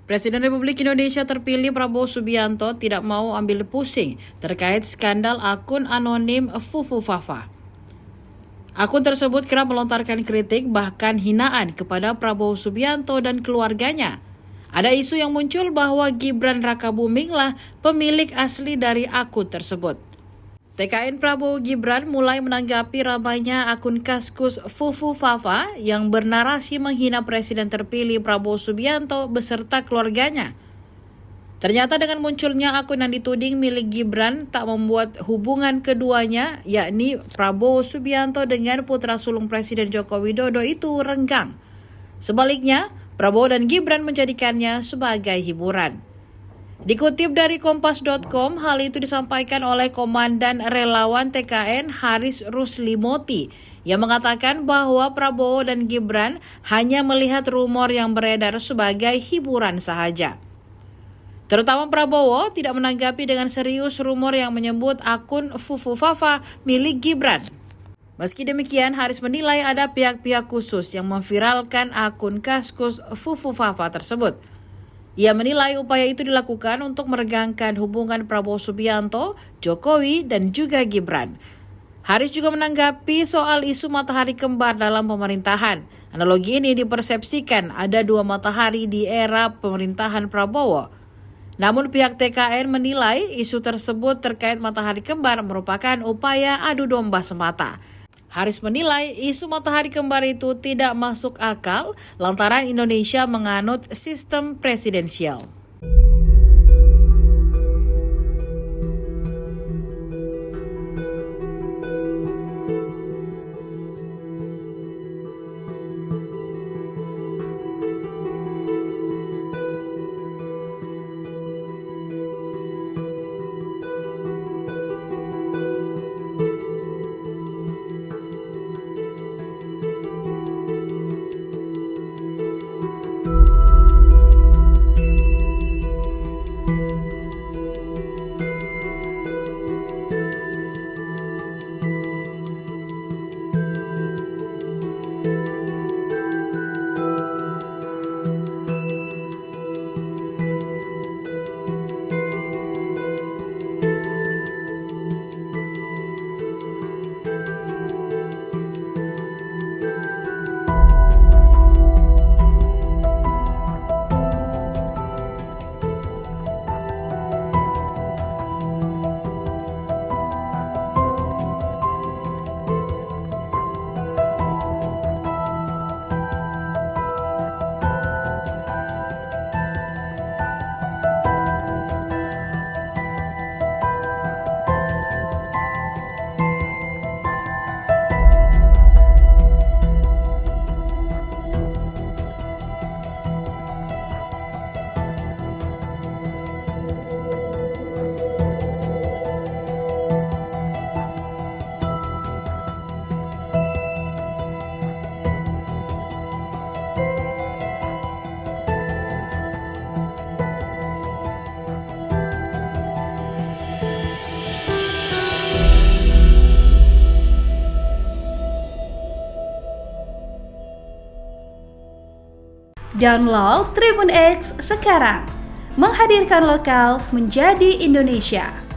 Presiden Republik Indonesia terpilih Prabowo Subianto tidak mau ambil pusing terkait skandal akun anonim Fufu Fafa. Akun tersebut kerap melontarkan kritik bahkan hinaan kepada Prabowo Subianto dan keluarganya. Ada isu yang muncul bahwa Gibran Rakabuminglah pemilik asli dari akun tersebut. TKN Prabowo Gibran mulai menanggapi ramainya akun Kaskus Fufu Fafa yang bernarasi menghina Presiden terpilih Prabowo Subianto beserta keluarganya. Ternyata dengan munculnya akun yang dituding milik Gibran tak membuat hubungan keduanya, yakni Prabowo Subianto dengan putra sulung Presiden Joko Widodo itu renggang. Sebaliknya, Prabowo dan Gibran menjadikannya sebagai hiburan. Dikutip dari Kompas.com, hal itu disampaikan oleh Komandan Relawan TKN Haris Ruslimoti yang mengatakan bahwa Prabowo dan Gibran hanya melihat rumor yang beredar sebagai hiburan saja. Terutama Prabowo tidak menanggapi dengan serius rumor yang menyebut akun Fufu Fafa milik Gibran. Meski demikian, Haris menilai ada pihak-pihak khusus yang memviralkan akun Kaskus Fufu Fafa tersebut. Ia menilai upaya itu dilakukan untuk meregangkan hubungan Prabowo Subianto, Jokowi, dan juga Gibran. Haris juga menanggapi soal isu matahari kembar dalam pemerintahan. Analogi ini dipersepsikan ada dua matahari di era pemerintahan Prabowo. Namun pihak TKN menilai isu tersebut terkait matahari kembar merupakan upaya adu domba semata. Haris menilai isu matahari kembar itu tidak masuk akal lantaran Indonesia menganut sistem presidensial. Download Tribun X sekarang, menghadirkan lokal menjadi Indonesia.